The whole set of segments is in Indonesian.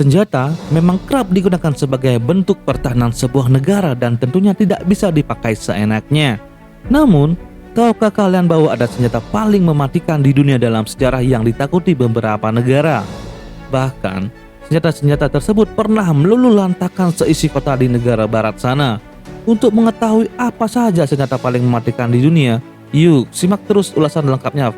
Senjata memang kerap digunakan sebagai bentuk pertahanan sebuah negara dan tentunya tidak bisa dipakai seenaknya. Namun, tahukah kalian bahwa ada senjata paling mematikan di dunia dalam sejarah yang ditakuti beberapa negara? Bahkan, senjata-senjata tersebut pernah meluluhlantahkan seisi kota di negara barat sana. Untuk mengetahui apa saja senjata paling mematikan di dunia, yuk simak terus ulasan lengkapnya.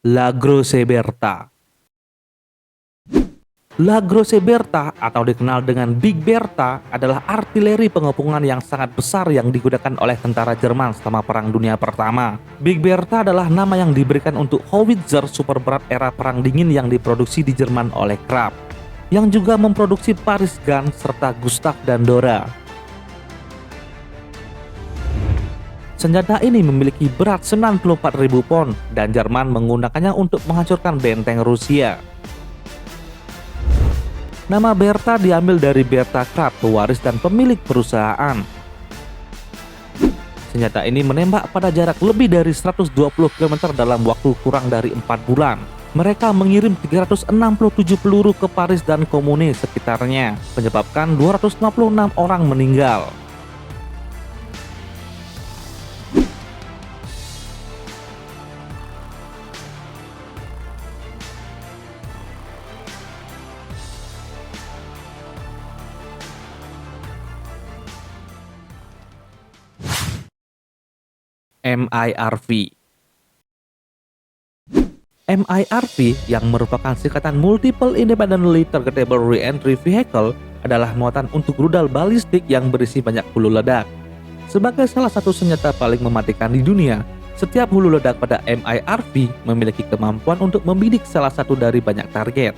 La Grosse Bertha. La Grosse Bertha atau dikenal dengan Big Bertha adalah artileri pengepungan yang sangat besar yang digunakan oleh tentara Jerman selama Perang Dunia Pertama. Big Bertha adalah nama yang diberikan untuk howitzer super berat era Perang Dingin yang diproduksi di Jerman oleh Krupp, yang juga memproduksi Paris Gun serta Gustav dan Dora. Senjata ini memiliki berat 94.000 pon dan Jerman menggunakannya untuk menghancurkan benteng Rusia. Nama Bertha diambil dari Bertha Krupp, pewaris dan pemilik perusahaan. Senjata ini menembak pada jarak lebih dari 120 km dalam waktu kurang dari 4 bulan. Mereka mengirim 367 peluru ke Paris dan komune sekitarnya, menyebabkan 256 orang meninggal. MIRV. MIRV yang merupakan singkatan Multiple Independently Targetable Re-entry Vehicle adalah muatan untuk rudal balistik yang berisi banyak hulu ledak. Sebagai salah satu senjata paling mematikan di dunia, setiap hulu ledak pada MIRV memiliki kemampuan untuk membidik salah satu dari banyak target.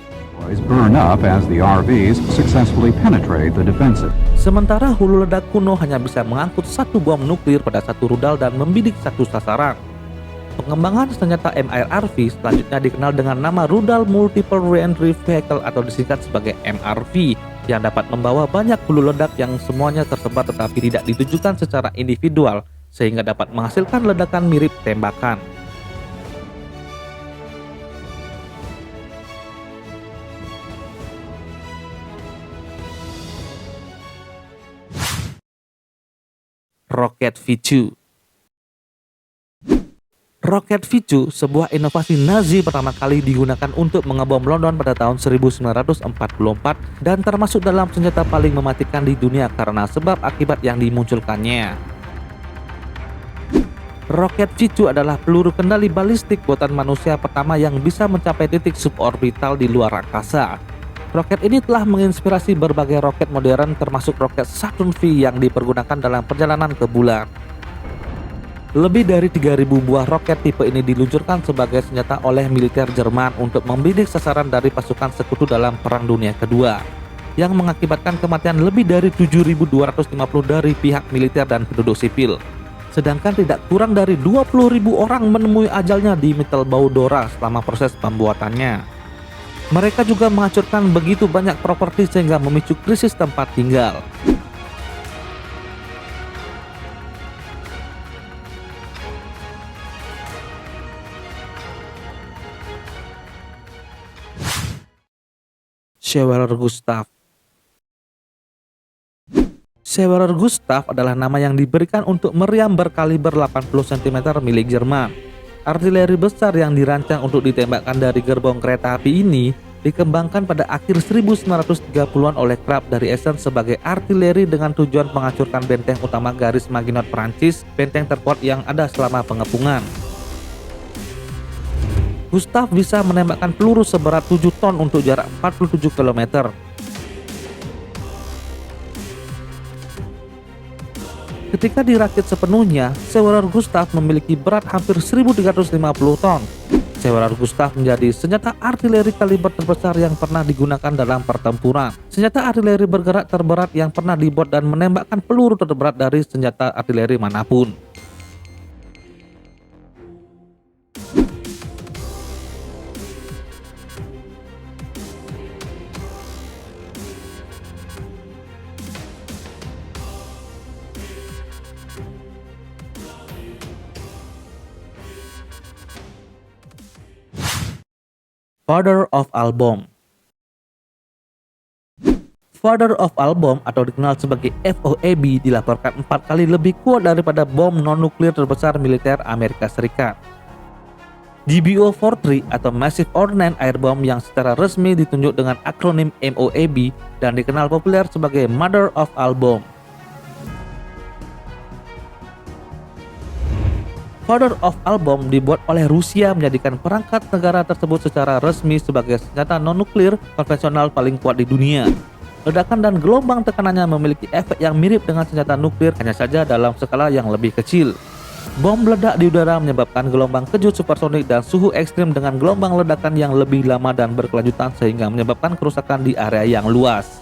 Burn up as the RVs successfully penetrate the defensive. Sementara hulu ledak kuno hanya bisa mengangkut satu bom nuklir pada satu rudal dan membidik satu sasaran. Pengembangan senjata MIRV selanjutnya dikenal dengan nama Rudal Multiple Re-entry Vehicle atau disingkat sebagai MRV, yang dapat membawa banyak hulu ledak yang semuanya tersebar tetapi tidak ditujukan secara individual sehingga dapat menghasilkan ledakan mirip tembakan. Rocket V2. Rocket V2, sebuah inovasi Nazi pertama kali digunakan untuk mengebom London pada tahun 1944 dan termasuk dalam senjata paling mematikan di dunia karena sebab akibat yang dimunculkannya. Rocket V2 adalah peluru kendali balistik buatan manusia pertama yang bisa mencapai titik suborbital di luar angkasa. Roket ini telah menginspirasi berbagai roket modern termasuk roket Saturn V yang dipergunakan dalam perjalanan ke bulan. Lebih dari 3.000 buah roket tipe ini diluncurkan sebagai senjata oleh militer Jerman untuk membidik sasaran dari pasukan sekutu dalam Perang Dunia Kedua, yang mengakibatkan kematian lebih dari 7.250 dari pihak militer dan penduduk sipil. Sedangkan tidak kurang dari 20.000 orang menemui ajalnya di Mittelbau-Dora selama proses pembuatannya. Mereka juga menghancurkan begitu banyak properti sehingga memicu krisis tempat tinggal. Schwerer Gustav. Schwerer Gustav adalah nama yang diberikan untuk meriam berkaliber 80 cm milik Jerman. Artileri besar yang dirancang untuk ditembakkan dari gerbong kereta api ini dikembangkan pada akhir 1930-an oleh Krupp dari Essen sebagai artileri dengan tujuan menghancurkan benteng utama garis Maginot Prancis, benteng terkuat yang ada selama pengepungan. Gustav bisa menembakkan peluru seberat 7 ton untuk jarak 47 km. Ketika dirakit sepenuhnya, Schwerer Gustav memiliki berat hampir 1.350 ton. Schwerer Gustav menjadi senjata artileri kaliber terbesar yang pernah digunakan dalam pertempuran. Senjata artileri bergerak terberat yang pernah dibuat dan menembakkan peluru terberat dari senjata artileri manapun. Father of All Bomb. Father of All Bomb atau dikenal sebagai FOAB dilaporkan 4 kali lebih kuat daripada bom non-nuklir terbesar militer Amerika Serikat. GBO-43 atau Massive Ordnance Air Bomb yang secara resmi ditunjuk dengan akronim MOAB dan dikenal populer sebagai Mother of All Bomb. Father of All Bomb dibuat oleh Rusia menjadikan perangkat negara tersebut secara resmi sebagai senjata non-nuklir konvensional paling kuat di dunia. Ledakan dan gelombang tekanannya memiliki efek yang mirip dengan senjata nuklir, hanya saja dalam skala yang lebih kecil. Bom meledak di udara menyebabkan gelombang kejut supersonik dan suhu ekstrim dengan gelombang ledakan yang lebih lama dan berkelanjutan sehingga menyebabkan kerusakan di area yang luas.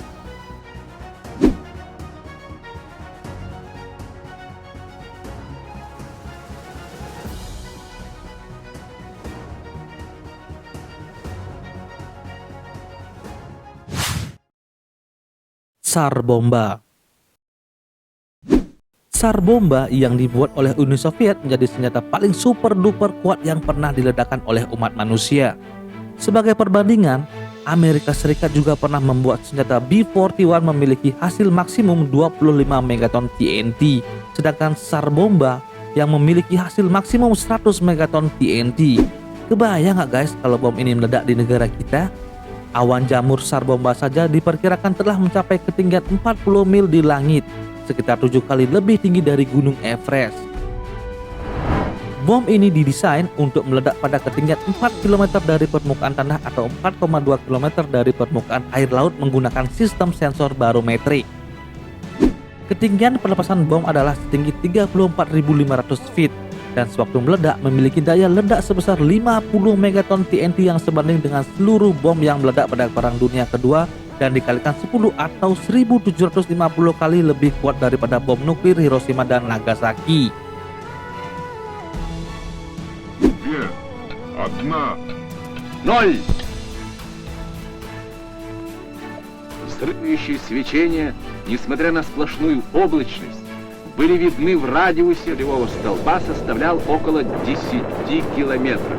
Tsar Bomba. Tsar Bomba yang dibuat oleh Uni Soviet menjadi senjata paling super duper kuat yang pernah diledakkan oleh umat manusia. Sebagai perbandingan, Amerika Serikat juga pernah membuat senjata B-41 memiliki hasil maksimum 25 megaton TNT, sedangkan Tsar Bomba yang memiliki hasil maksimum 100 megaton TNT. Kebayang nggak guys kalau bom ini meledak di negara kita? Awan jamur Tsar Bomba saja diperkirakan telah mencapai ketinggian 40 mil di langit, sekitar 7 kali lebih tinggi dari Gunung Everest. Bom ini didesain untuk meledak pada ketinggian 4 km dari permukaan tanah atau 4,2 km dari permukaan air laut menggunakan sistem sensor barometrik. Ketinggian pelepasan bom adalah setinggi 34.500 feet dan sewaktu meledak memiliki daya ledak sebesar 50 megaton TNT yang sebanding dengan seluruh bom yang meledak pada Perang Dunia Kedua dan dikalikan 10 atau 1750 kali lebih kuat daripada bom nuklir Hiroshima dan Nagasaki. Ноль! Взрывающие свечения, несмотря на сплошную облачность, были видны в радиусе ревого столба, составлял около 10 километров.